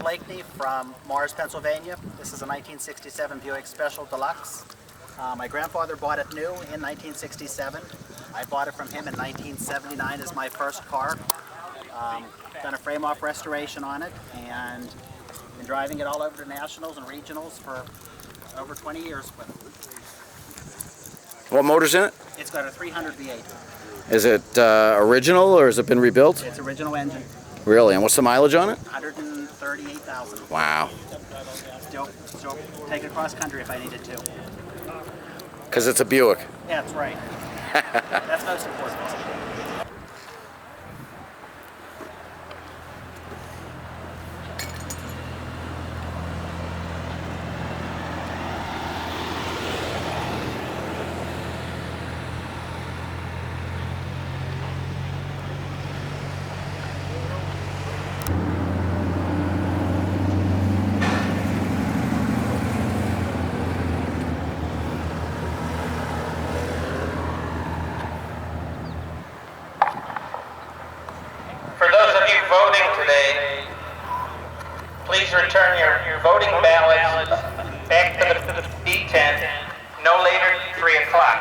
Blakeney from Mars, Pennsylvania. This is a 1967 Buick Special Deluxe. My grandfather bought it new in 1967. I bought it from him in 1979 as my first car. Done a frame-off restoration on it and been driving it all over to nationals and regionals for over 20 years with it. What motor's in it? It's got a 300 V8. Is it original or has it been rebuilt? It's original engine. Really? And what's the mileage on it? 138,000. Wow. Still take it cross country if I needed to. Because it's a Buick. Yeah, that's right. That's most important. For those of you voting today, please return your voting ballots back to the B tent no later than 3 o'clock.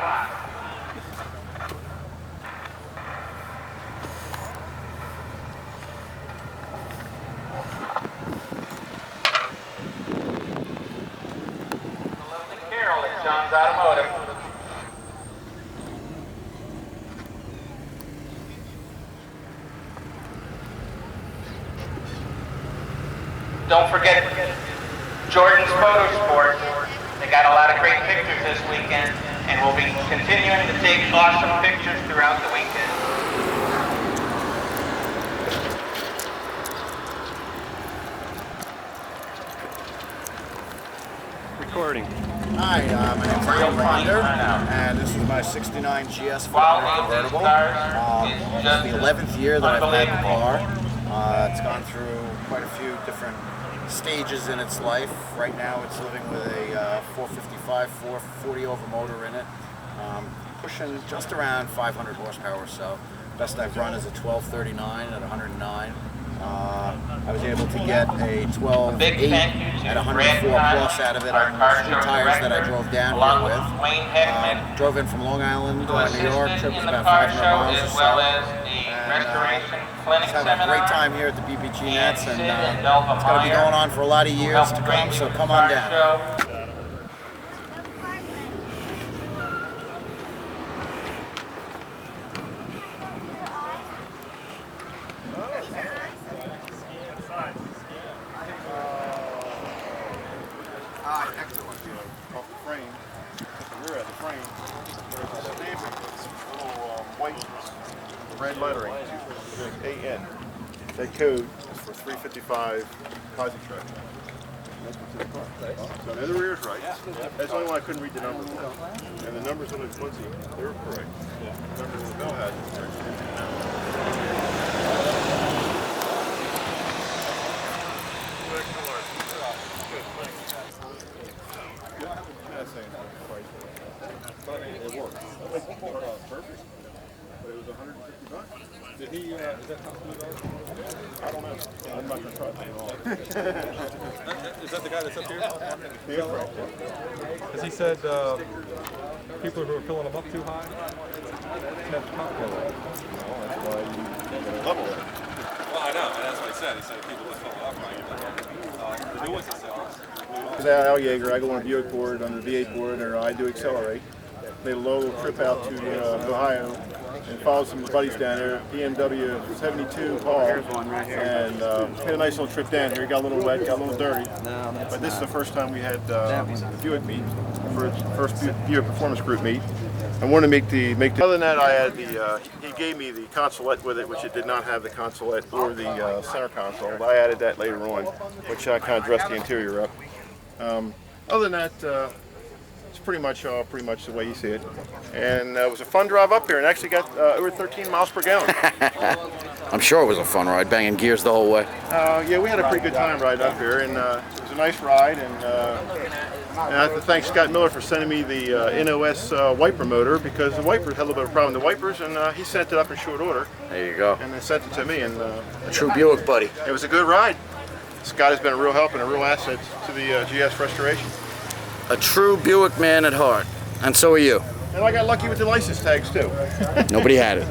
Carol at John's Automotive. Don't forget Jordan's Photo Sport. They got a lot of great pictures this weekend, and we'll be continuing to take awesome pictures throughout the weekend. Recording. Hi, my name is Ron Ronder, and this is my '69 GS convertible. It's the 11th year that I've had the car. It's gone through quite a few different stages in its life. Right now it's living with a 455, 440 over motor in it, pushing just around 500 horsepower or so. Best I've run is a 1239 at 109. I was able to get a 12.8 at 104 plus out of it on the street tires that I drove down here with. Drove in from Long Island, New York. Trip was about 500 miles or so. Just having a great time here at the BPG Nets, and it's going to be going on for a lot of years to come, so come on down. Off the frame, the rear of the frame, there's a stamping, little white red lettering, AN. That code is for 355 concentrate. So the rear is right. That's the only one I couldn't read the numbers. And the numbers on the Quincy, they were correct. The numbers on the Bell had it worked. Perfect. But it was $150. Did he, is that how smooth it was? I don't know. I'm not going to try it. Is that the guy that's up here? Yeah, right. Because he said people who are filling them up too high have the top fill up. That's why you level it. Well, I know, and that's what he said. He said people that fill it up high. The new ones that sell. Because Al Yeager, I go on a Buick board, on the V8 board, or I do accelerate. Made a little trip out to Ohio and followed some buddies down there. BMW 72 Paul, and had a nice little trip down here. Got a little wet, got a little dirty. But this is the first time we had the Buick meet, first Buick Performance Group meet. I wanted to make the. Other than that, I had the. He gave me the consolette with it, which it did not have the consolette or the center console. I added that later on, which kind of dressed the interior up. Other than that, it's pretty much the way you see it. And it was a fun drive up here, and actually got over 13 miles per gallon. I'm sure it was a fun ride, banging gears the whole way. Yeah, we had a pretty good time riding up here, and it was a nice ride. And I have to thank Scott Miller for sending me the NOS wiper motor, because the wipers had a little bit of a problem with the wipers, and he sent it up in short order. There you go. And then sent it to me, and A true Buick buddy. it was a good ride. Scott has been a real help and a real asset to the GS restoration. A true Buick man at heart. And so are you. And I got lucky with the license tags too. Nobody had it.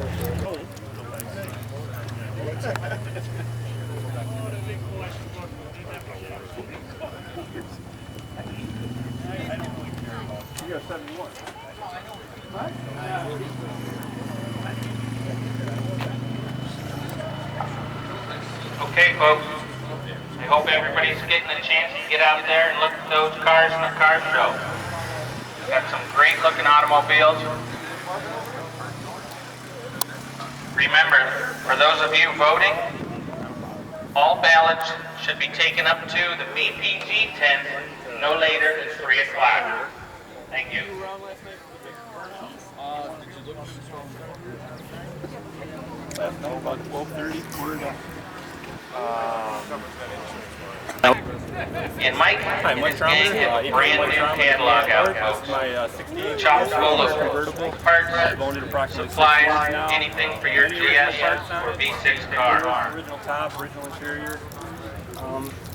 Okay, folks. I hope everybody's getting a chance to get out there and look at those cars in the car show. Got some great looking automobiles. Remember, for those of you voting, all ballots should be taken up to the BPG tent no later than 3 o'clock. Thank you. About 12:30, And Mike and his gang have a brand new catalog out, folks. My 68 Chock full of convertible. parts, supplies, anything for your GS or V6 car. Original top, original interior.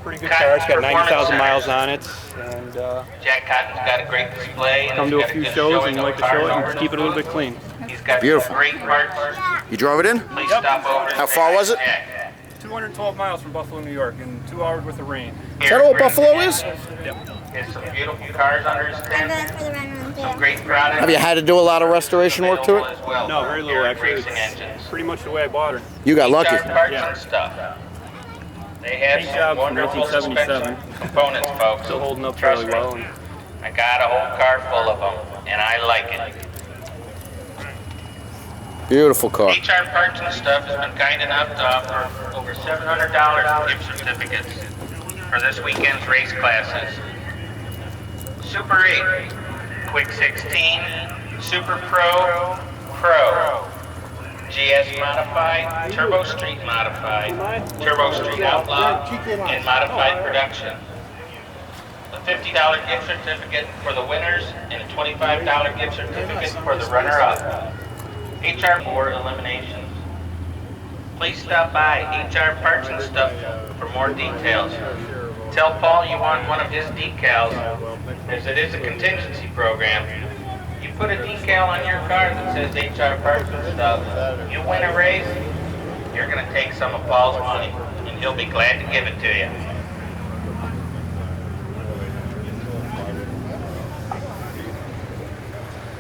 Pretty good car. It's got 90,000 miles on it, and Jack Cotton's got a great display. And come he's to a got few good shows showing and you of like to cars show it over and keep it a little bit clean. He's got Beautiful. great parts. You drove it in? Please stop over. and How say far hi was to it? Jack. 212 miles from Buffalo, New York, in 2 hours worth of rain. Is that all Buffalo is? There's some beautiful cars under his I'm tent. back for the run run Some too. great products. Have you had to do a lot of restoration work to it? As well. No, very little Here at actually. Racing It's Engines. pretty much the way I bought her. You got lucky. HR parts Yeah. and stuff. They have Paint some job from wonderful 1977. suspension components, folks. Still holding up Trust fairly me. well. And I got a whole car full of them, and I like it. Beautiful car. HR Parts and Stuff has been kind enough to offer over $700 in gift certificates for this weekend's race classes. Super 8, Quick 16, Super Pro, Pro, GS Modified, Turbo Street Modified, Turbo Street Outlaw, and Modified Production. A $50 gift certificate for the winners and a $25 gift certificate for the runner-up. HR for eliminations. Please stop by HR Parts and Stuff for more details. Tell Paul you want one of his decals, as it is a contingency program. You put a decal on your car that says HR Parts and Stuff, you win a race, you're going to take some of Paul's money, and he'll be glad to give it to you.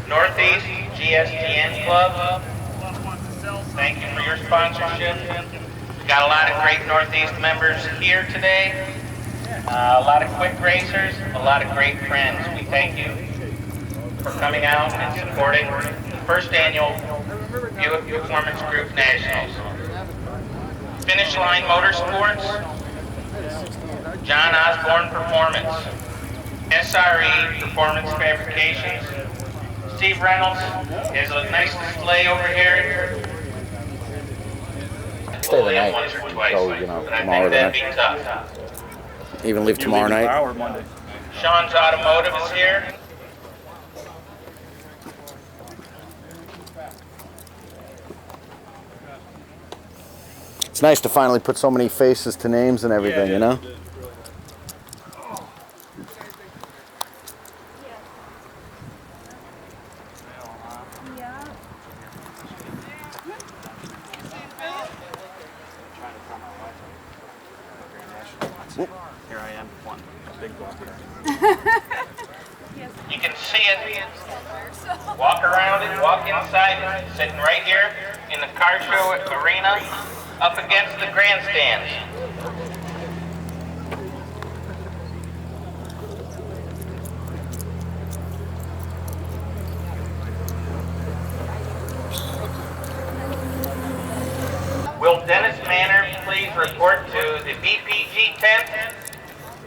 Northeast GSTN Club, thank you for your sponsorship. We got a lot of great Northeast members here today. A lot of quick racers, a lot of great friends. We thank you for coming out and supporting the first annual Buick Performance Group Nationals. Finish Line Motorsports, John Osborne Performance, SRE Performance Fabrications, Steve Reynolds has a nice display over here. Stay the Only night. once or twice, Oh, you know, but I tomorrow think that'd the be tough. Even leave tomorrow night? Hour Monday. Sean's Automotive is here. It's nice to finally put so many faces to names and everything, you know? Here I am, one big block. You can see it. Walk around it, walk inside it, sitting right here in the car show arena up against the grandstands. Will Dennis Manor please report to the BPG tent?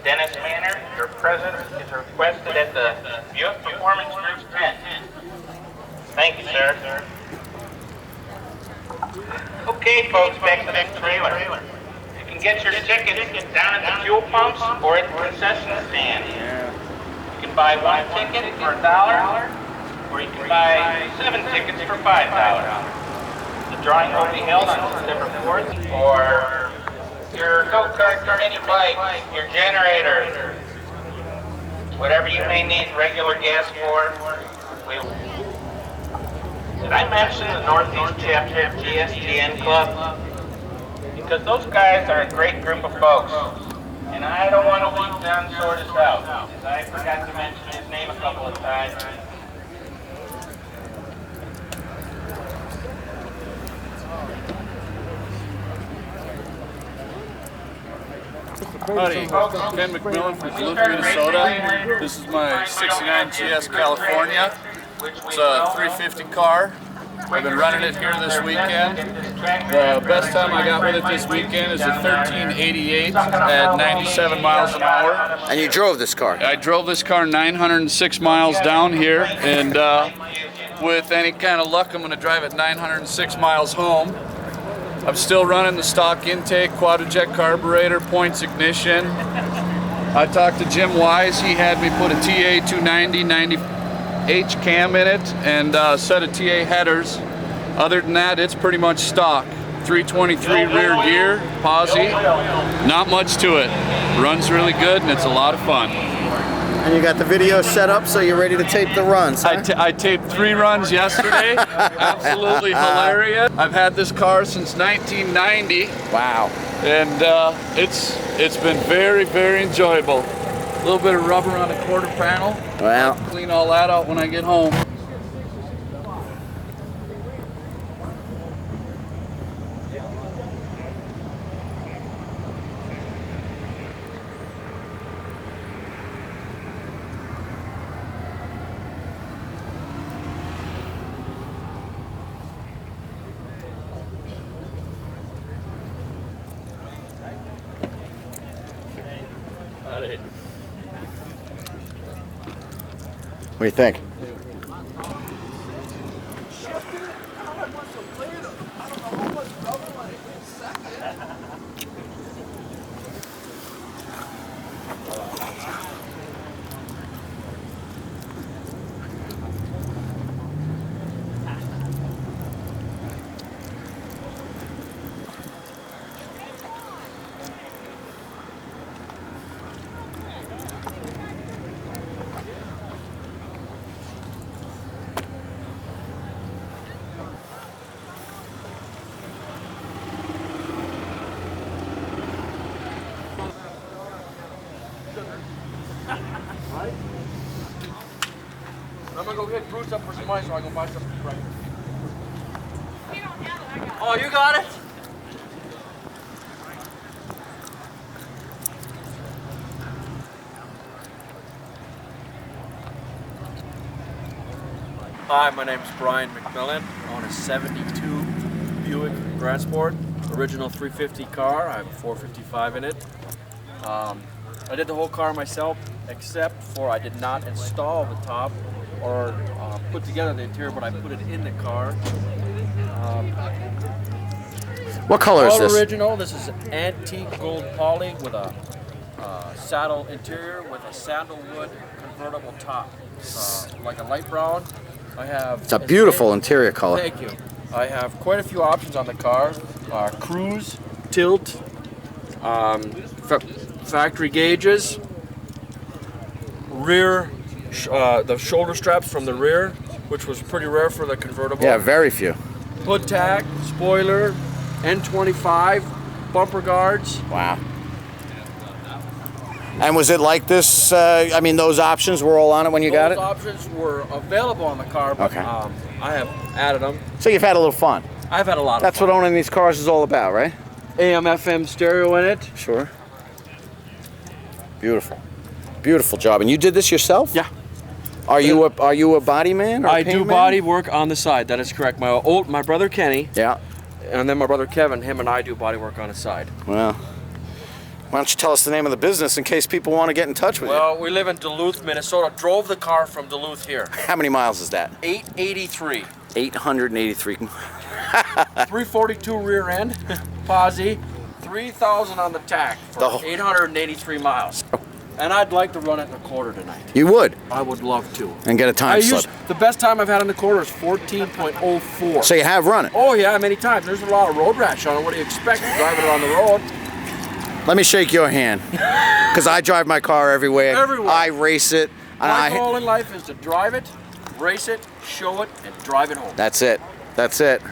Dennis Manor, your presence is requested at the Buick Performance Group's tent. Thank you, sir. Okay, folks, back to the trailer. You can get your tickets down at the fuel pumps or at the concession stand. You can buy one ticket for $1, or you can buy 7 tickets for $5. The drawing will be held on September 4th or your go-kart, your mini bike, your generator, whatever you may need regular gas for. Did I mention the Northeast chapter of GSGN Club? Because those guys are a great group of folks. And I don't want to leave Don Sortis out, because I forgot to mention his name a couple of times. Howdy, Ken McMillan from Duluth, Minnesota. This is my 69 GS California. It's a 350 car. I've been running it here this weekend. The best time I got with it this weekend is a 1388 at 97 miles an hour. And you drove this car? I drove this car 906 miles down here, and with any kind of luck, I'm going to drive it 906 miles home. I'm still running the stock intake, quadrojet carburetor, points ignition. I talked to Jim Wise. He had me put a TA 290 90H cam in it and a set of TA headers. Other than that, it's pretty much stock. 323 rear gear, posi. Not much to it. Runs really good and it's a lot of fun. And you got the video set up so you're ready to tape the runs, huh? I taped 3 runs yesterday. Absolutely hilarious. I've had this car since 1990. Wow. And it's been very, very enjoyable. A little bit of rubber on the quarter panel. Well, I'll clean all that out when I get home. what do you think? I'm gonna go hit Bruce up for some money so I can buy something right. Oh, you got it? Hi, my name is Brian McMillan. I own a 72 Buick Grand Sport, original 350 car. I have a 455 in it. I did the whole car myself, except for I did not install the top or put together the interior, but I put it in the car. What color is All this? original. This is antique gold poly with a saddle interior with a sandalwood convertible top, like a light brown. I have. It's a beautiful interior color. Thank you. I have quite a few options on the car: cruise, tilt, factory gauges, rear, the shoulder straps from the rear, which was pretty rare for the convertible. Yeah, very few. Hood tag, spoiler, N25, bumper guards. Wow. And was it like this? I mean, those options were all on it when you got it? Those options were available on the car, but Okay. I have added them. So you've had a little fun. I've had a lot of That's fun. what owning these cars is all about, right? AM, FM stereo in it. Sure. Beautiful. Beautiful job. And you did this yourself? Yeah. Are you a body man or a I paint do man? body work on the side. That is correct. My brother Kenny, Yeah. and then my brother Kevin, him and I do body work on the side. Well, why don't you tell us the name of the business in case people want to get in touch with Well, we live in Duluth, Minnesota. Drove the car from Duluth here. you? How many miles is that? 883. 883. 342 rear end, posi, 3,000 on the tack for The whole- 883 miles. And I'd like to run it in the quarter tonight. You would? I would love to. And get a time slip. The best time I've had in the quarter is 14.04. So you have run it? Oh yeah, many times. There's a lot of road rash on it. What do you expect? Driving it on the road. Let me shake your hand, because I drive my car everywhere. Everywhere. I race it. And My goal in life is to drive it, race it, show it, and drive it home. That's it. That's it.